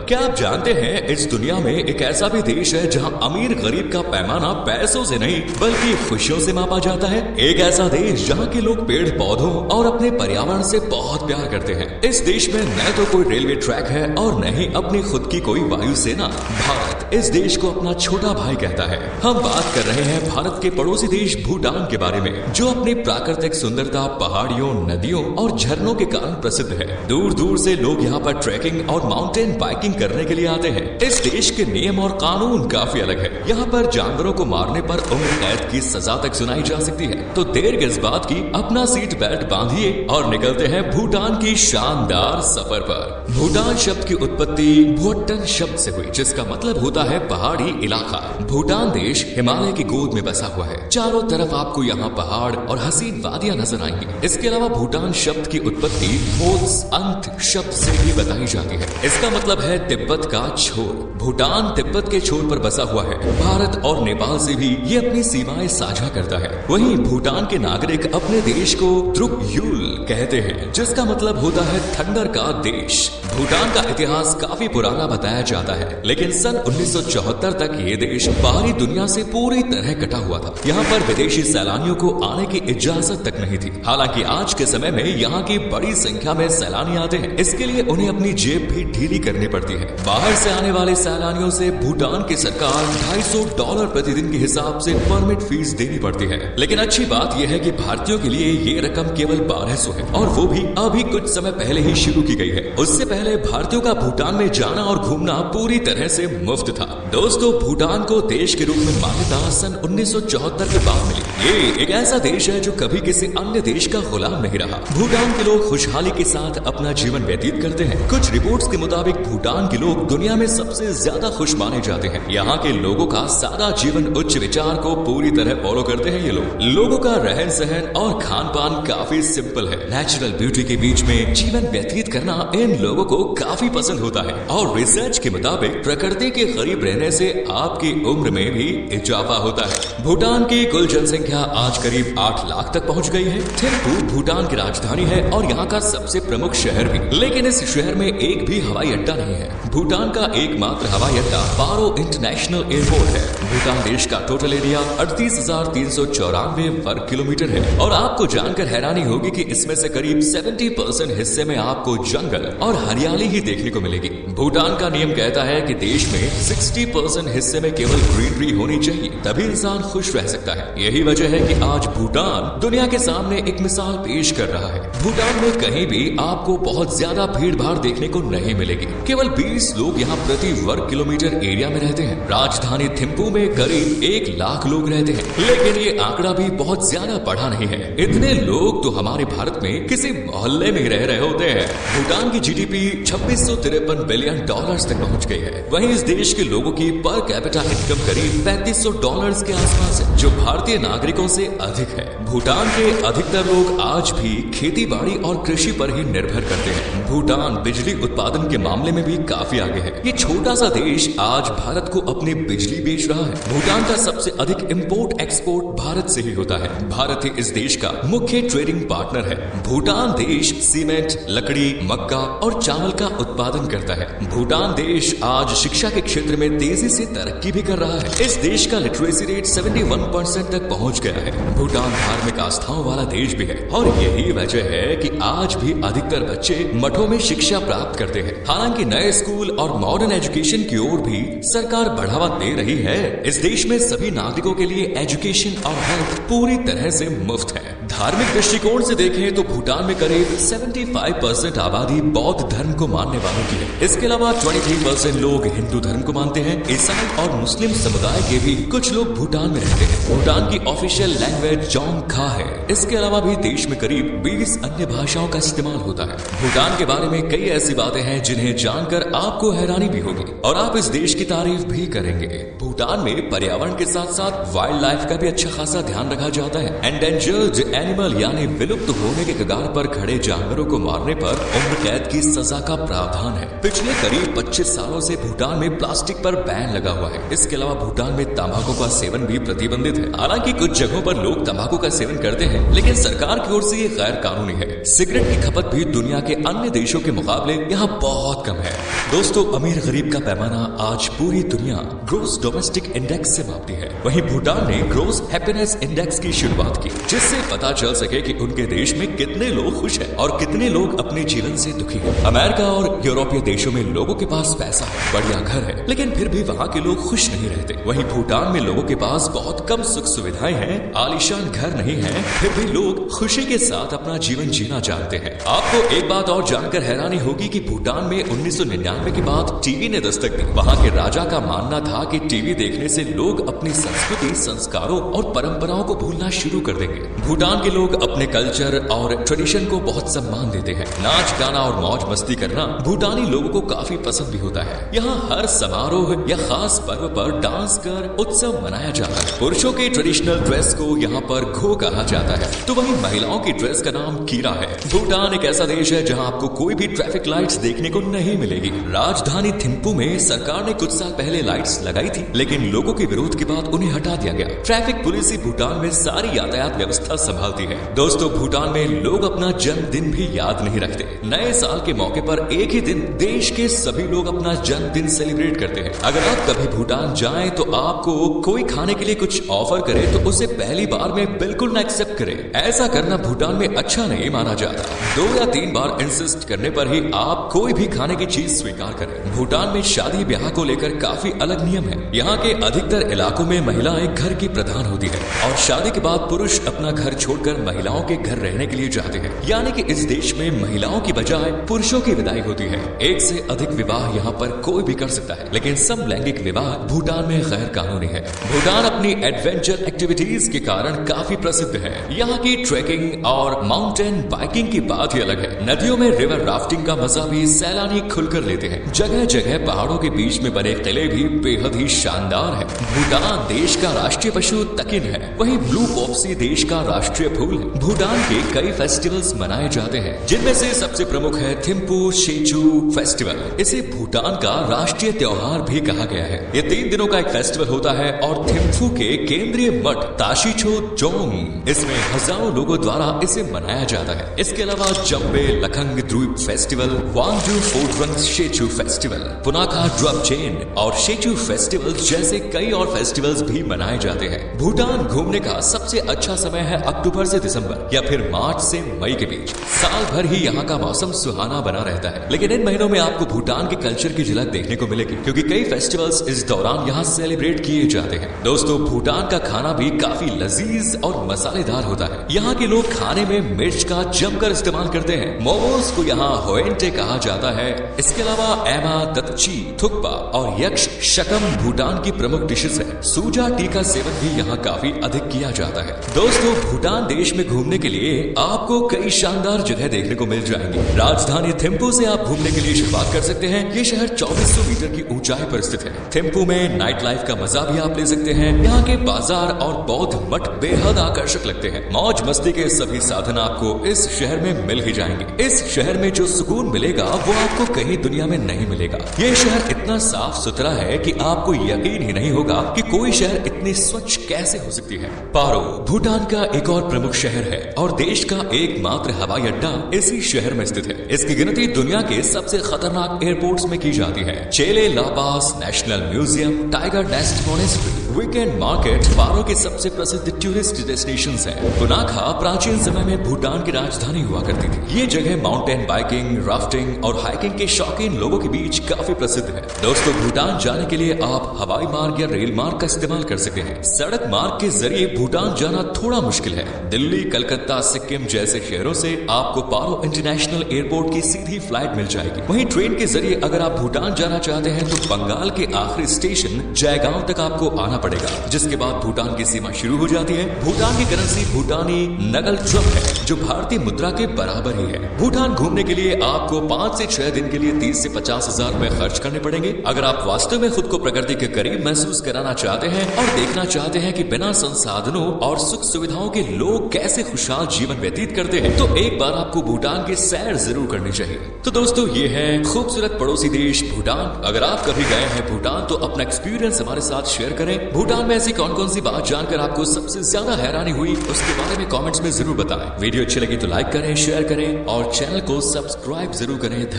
क्या आप जानते हैं इस दुनिया में एक ऐसा भी देश है जहां अमीर गरीब का पैमाना पैसों से नहीं बल्कि खुशियों से मापा जाता है। एक ऐसा देश जहां के लोग पेड़ पौधों और अपने पर्यावरण से बहुत प्यार करते हैं। इस देश में न तो कोई रेलवे ट्रैक है और न ही अपनी खुद की कोई वायुसेना। भारत इस देश को अपना छोटा भाई कहता है। हम बात कर रहे हैं भारत के पड़ोसी देश भूटान के बारे में, जो अपनी प्राकृतिक सुंदरता, पहाड़ियों, नदियों और झरनों के कारण प्रसिद्ध है। दूर दूर से लोग यहाँ पर ट्रैकिंग और माउंटेन बाइकिंग करने के लिए आते हैं। इस देश के नियम और कानून काफी अलग है। यहाँ पर जानवरों को मारने पर उम्र कैद की सजा तक सुनाई जा सकती है। तो देर किस बात की, अपना सीट बेल्ट बांधिए और निकलते हैं भूटान की शानदार सफर पर। भूटान शब्द की उत्पत्ति भूटन शब्द से हुई, जिसका मतलब होता है पहाड़ी इलाका। भूटान देश हिमालय की गोद में बसा हुआ है। चारों तरफ आपको यहाँ पहाड़ और हसीन वादियां नजर आएंगी। इसके अलावा भूटान शब्द की उत्पत्ति होत्स अंत शब्द से भी बताई जाती है। इसका मतलब है तिब्बत का छोर। भूटान तिब्बत के छोर पर बसा हुआ है। भारत और नेपाल से भी ये अपनी सीमाएं साझा करता है। वहीं भूटान के नागरिक अपने देश को द्रुक्यूल कहते हैं, जिसका मतलब होता है थंडर का देश। भूटान का इतिहास काफी पुराना बताया जाता है, लेकिन सन 1974 तक ये देश बाहरी दुनिया से पूरी तरह कटा हुआ था। यहाँ पर विदेशी सैलानियों को आने की इजाजत तक नहीं थी। हालांकि आज के समय में यहाँ की बड़ी संख्या में सैलानी आते हैं। इसके लिए उन्हें अपनी जेब भी ढीली करनी पड़ती है। बाहर से आने वाले सैलानियों से भूटान की सरकार $250 प्रतिदिन के हिसाब से परमिट फीस देनी पड़ती है। लेकिन अच्छी बात यह है कि भारतीयों के लिए ये रकम केवल 1200 है, और वो भी अभी कुछ समय पहले ही शुरू की गई है। उससे पहले भारतीयों का भूटान में जाना और घूमना पूरी तरह से मुफ्त था। दोस्तों, भूटान को देश के रूप में मान्यता सन 1974 के बाद मिली। ये एक ऐसा देश है जो कभी किसी अन्य देश का गुलाम नहीं रहा। भूटान के लोग खुशहाली के साथ अपना जीवन व्यतीत करते हैं। कुछ रिपोर्ट्स के मुताबिक भूटान के लोग दुनिया में सबसे ज्यादा खुश माने जाते हैं। यहाँ के लोगों का सादा जीवन उच्च विचार को पूरी तरह फॉलो करते हैं। ये लोगों का रहन सहन और खान पान काफी सिंपल है। नेचुरल ब्यूटी के बीच में जीवन व्यतीत करना इन लोगों को काफी पसंद होता है। और रिसर्च के मुताबिक प्रकृति के करीब रहने से आपकी उम्र में भी इजाफा होता है। भूटान की कुल जनसंख्या आज करीब 8 लाख तक पहुँच गई है। थिम्पू भूटान की राजधानी है और यहाँ का सबसे प्रमुख शहर भी। लेकिन इस शहर में एक भी हवाई अड्डा नहीं है। भूटान का एकमात्र हवाई अड्डा पारो इंटरनेशनल एयरपोर्ट है। भूटान देश का टोटल एरिया 38,394 वर्ग किलोमीटर है। और आपको जानकर हैरानी होगी कि इसमें से करीब 70% हिस्से में आपको जंगल और हरियाली ही देखने को मिलेगी। भूटान का नियम कहता है कि देश में 60% हिस्से में केवल ग्रीनरी होनी चाहिए, तभी इंसान खुश रह सकता है। यही वजह है कि आज भूटान दुनिया के सामने एक मिसाल पेश कर रहा है। भूटान में कहीं भी आपको बहुत ज्यादा भीड़ भाड़ देखने को नहीं मिलेगी। केवल 20 लोग यहाँ प्रति वर्ग किलोमीटर एरिया में रहते हैं। राजधानी थिम्पू में करीब 1 लाख लोग रहते हैं। लेकिन ये आंकड़ा भी बहुत ज्यादा बढ़ा नहीं है। इतने लोग तो हमारे भारत में किसी मोहल्ले में रह रहे होते हैं। भूटान की जीडीपी $2653 बिलियन तक पहुंच गई है। वहीं इस देश के लोगों की पर कैपिटा इनकम करीब $3500 के आसपास है, जो भारतीय नागरिकों से अधिक है। भूटान के अधिकतर लोग आज भी खेती बाड़ी और कृषि पर ही निर्भर करते हैं। भूटान बिजली उत्पादन के मामले में भी काफी आगे है। ये छोटा सा देश आज भारत को अपनी बिजली बेच रहा है। भूटान का सबसे अधिक इंपोर्ट एक्सपोर्ट भारत से ही होता है। भारत ही इस देश का मुख्य ट्रेडिंग पार्टनर है। भूटान देश सीमेंट, लकड़ी, मक्का और चावल का उत्पादन करता है। भूटान देश आज शिक्षा के क्षेत्र में तेजी से तरक्की भी कर रहा है। इस देश का लिटरेसी रेट 71% तक पहुंच गया है। भूटान धार्मिक आस्थाओं वाला देश भी है, और यही वजह है कि आज भी अधिकतर बच्चे मठों में शिक्षा प्राप्त करते हैं। हालांकि नए स्कूल और मॉडर्न एजुकेशन की ओर भी सरकार बढ़ावा दे रही है। इस देश में सभी नागरिकों के लिए एजुकेशन और हेल्थ पूरी तरह से मुफ्त है। धार्मिक दृष्टिकोण से देखें तो भूटान में करीब 75% आबादी बौद्ध धर्म को मानने वालों की है। इसके अलावा 23% लोग हिंदू धर्म को मानते हैं। ईसाई और मुस्लिम समुदाय के भी कुछ लोग भूटान में रहते हैं। भूटान की ऑफिशियल लैंग्वेज जोंगखा है। इसके अलावा भी देश में करीब 20 अन्य भाषाओं का इस्तेमाल होता है। भूटान के बारे में कई ऐसी बातें हैं जिन्हें जानकर आपको हैरानी भी होगी और आप इस देश की तारीफ भी करेंगे। भूटान में पर्यावरण के साथ साथ वाइल्ड लाइफ का भी अच्छा खासा ध्यान रखा जाता है। एंडेंजर्ड एनिमल यानी विलुप्त होने के कगार पर खड़े जानवरों को मारने पर उम्र कैद की सजा का प्रावधान है। पिछले करीब 25 सालों से भूटान में प्लास्टिक पर बैन लगा हुआ है। इसके अलावा भूटान में तंबाकू का सेवन भी प्रतिबंधित है। हालांकि कुछ जगहों पर लोग तंबाकू का सेवन करते हैं, लेकिन सरकार की ओर से ये गैर कानूनी है। सिगरेट की खपत भी दुनिया के अन्य देशों के मुकाबले यहाँ बहुत कम है। दोस्तों, अमीर गरीब का पैमाना आज पूरी दुनिया ग्रोस डोमेस्टिक इंडेक्स से मापती है। वहीं भूटान ने ग्रोस हैप्पीनेस इंडेक्स की शुरुआत की, जिससे पता चल सके कि उनके देश में कितने लोग खुश हैं और कितने लोग अपने जीवन से दुखी हैं। अमेरिका और यूरोपीय देशों में लोगों के पास पैसा है, बढ़िया घर है, लेकिन फिर भी वहाँ के लोग खुश नहीं रहते। वहीं भूटान में लोगों के पास बहुत कम सुख सुविधाएं हैं, आलीशान घर नहीं है, फिर भी लोग खुशी के साथ अपना जीवन जीना जानते हैं। आपको एक बात और जानकर हैरानी होगी कि भूटान में 1999 के बाद टीवी ने दस्तक दी। वहाँ के राजा का मानना था कि टीवी देखने से लोग अपनी संस्कृति, संस्कारों और परंपराओं को भूलना शुरू कर देंगे। भूटान के लोग अपने कल्चर और ट्रेडिशन को बहुत सम्मान देते हैं। नाच गाना और मौज मस्ती करना भूटानी लोगों को काफी पसंद भी होता है। यहाँ हर समारोह या खास पर्व पर डांस कर उत्सव मनाया जाता है। पुरुषों के ट्रेडिशनल ड्रेस को यहाँ पर घो कहा जाता है, तो वहीं महिलाओं की ड्रेस का नाम कीरा है। भूटान एक ऐसा देश है जहाँ आपको कोई भी ट्रैफिक लाइट्स देखने को नहीं मिलेगी। राजधानी थिम्पू में सरकार ने कुछ साल पहले लाइट्स लगाई थी, लेकिन लोगों के विरोध के बाद उन्हें हटा दिया गया। ट्रैफिक पुलिस ही भूटान में सारी यातायात व्यवस्था संभालती है। दोस्तों, भूटान में लोग अपना जन्मदिन भी याद नहीं रखते। नए साल के मौके पर एक ही दिन देश के सभी लोग अपना जन्मदिन सेलिब्रेट करते हैं। अगर आप कभी भूटान जाएं तो आपको कोई खाने के लिए कुछ ऑफर करे तो उसे पहली बार में बिल्कुल न एक्सेप्ट करें। ऐसा करना भूटान में अच्छा नहीं माना जाता। 2 या 3 बार इंसिस्ट करने पर ही आप कोई भी खाने की चीज स्वीकार करें। भूटान में शादी ब्याह को लेकर काफी अलग नियम है। यहाँ के अधिकतर इलाकों में महिलाएं घर की प्रधान होती है और शादी के बाद पुरुष अपना घर छोड़कर महिलाओं के घर रहने के लिए जाते हैं। यानी कि इस देश में महिलाओं की बजाय पुरुषों की विदाई होती है। एक से अधिक विवाह यहाँ पर कोई भी कर सकता है, लेकिन समलैंगिक विवाह भूटान में गैर कानूनी है। भूटान अपनी एडवेंचर एक्टिविटीज के कारण काफी प्रसिद्ध है। यहाँ की ट्रेकिंग और माउंटेन बाइकिंग की बात ही अलग है। नदियों में रिवर राफ्टिंग का मजा भी सैलानी खुलकर लेते हैं। जगह जगह पहाड़ों के बीच में बने किले भी बेहद ही शानदार है। भूटान देश का राष्ट्रीय पशु तकिन है, वहीं ब्लू पॉप्सी देश का राष्ट्रीय फूल है। भूटान के कई फेस्टिवल्स मनाए जाते हैं, जिनमें से सबसे प्रमुख है थिम्पू शेचू फेस्टिवल। इसे भूटान का राष्ट्रीय त्योहार भी कहा गया है। ये 3 दिनों का एक फेस्टिवल होता है और थिम्पू के केंद्रीय मठ ताशिचो जोंग, इसमें हजारों लोगों द्वारा इसे मनाया जाता है। इसके अलावा जम्बे लखंग द्वीप festival, Wangdue fort Tshechu festival, Punakha Drubchen और शेचू फेस्टिवल जैसे कई और फेस्टिवल्स भी मनाए जाते हैं। भूटान घूमने का सबसे अच्छा समय है अक्टूबर से दिसंबर या फिर मार्च से मई के बीच। साल भर ही यहाँ का मौसम सुहाना बना रहता है, लेकिन इन महीनों में आपको भूटान के कल्चर की झलक देखने को मिलेगी, क्योंकि कई फेस्टिवल्स इस दौरान यहाँ सेलिब्रेट किए जाते हैं। दोस्तों, भूटान का खाना भी काफी लजीज और मसालेदार होता है। यहाँ के लोग खाने में मिर्च का जमकर इस्तेमाल करते हैं। मोमोज को यहाँ होएंटे कहा जाता है। इसके अलावा एमा, दत्ची, थुक्पा और यक्ष शकम भूटान की प्रमुख डिशेस है। सूजा टी का सेवन भी यहाँ काफी अधिक किया जाता है। दोस्तों, भूटान देश में घूमने के लिए आपको कई शानदार जगह देखने को मिल जाएंगी। राजधानी थिम्पू से आप घूमने के लिए शुरुआत कर सकते हैं। ये शहर 2400 मीटर की ऊंचाई पर स्थित है। थिम्पू में नाइट लाइफ का मजा भी आप ले सकते हैं। यहाँ के बाजार और बौद्ध मठ बेहद आकर्षक लगते हैं। मौज मस्ती के सभी साधन आपको इस शहर में मिल ही जाएंगे। इस शहर में जो सुकून मिलेगा वो आपको कहीं दुनिया में नहीं मिलेगा। ये शहर इतना साफ सुथरा है कि आपको यकीन ही नहीं होगा कि कोई शहर इतनी स्वच्छ कैसे हो सकती है। पारो भूटान का एक और प्रमुख शहर है और देश का एकमात्र हवाई अड्डा इसी शहर में स्थित है। इसकी गिनती दुनिया के सबसे खतरनाक एयरपोर्ट्स में की जाती है। चेले लापास national museum, tiger nest monastery, weekend market Paro के सबसे प्रसिद्ध टूरिस्ट डेस्टिनेशंस हैं। पुनाखा प्राचीन समय में भूटान की राजधानी हुआ करती थी। ये जगह माउंटेन बाइकिंग, राफ्टिंग और हाइकिंग के शौकीन लोगों के बीच काफी प्रसिद्ध है। दोस्तों, भूटान जाने के लिए आप हवाई मार्ग या रेल मार्ग का इस्तेमाल कर सकते हैं। सड़क मार्ग के जरिए भूटान जाना थोड़ा मुश्किल है। दिल्ली, कलकत्ता, सिक्किम जैसे शहरों से आपको पारो इंटरनेशनल एयरपोर्ट की सीधी फ्लाइट मिल जाएगी। वहीं ट्रेन के जरिए अगर आप भूटान जाना चाहते हैं तो बंगाल के आखिरी स्टेशन जयगांव तक आपको आना पड़ेगा, जिसके बाद भूटान की सीमा शुरू हो जाती है। भूटान की करेंसी भूटानी नगल च्वक है, जो भारतीय मुद्रा के बराबर ही है। भूटान घूमने के लिए आपको 5 से 6 दिन के लिए 30 से 50 हजार रुपए खर्च करने पड़ेंगे। अगर आप वास्तव में खुद को प्रकृति के करीब महसूस कराना चाहते हैं और देखना चाहते हैं कि बिना संसाधनों और सुख सुविधाओं के लोग कैसे खुशहाल जीवन व्यतीत करते हैं, तो एक बार आपको भूटान की सैर जरूर करनी चाहिए। तो दोस्तों, ये है खूबसूरत पड़ोसी देश भूटान। अगर आप कभी गए हैं भूटान तो अपना एक्सपीरियंस हमारे साथ शेयर करें। भूटान में ऐसी कौन कौन सी बात जानकर आपको सबसे ज्यादा हैरानी हुई, उसके बारे में कमेंट्स में जरूर बताएं। वीडियो अच्छी लगी तो लाइक करें, शेयर करें और चैनल को सब्सक्राइब जरूर करें।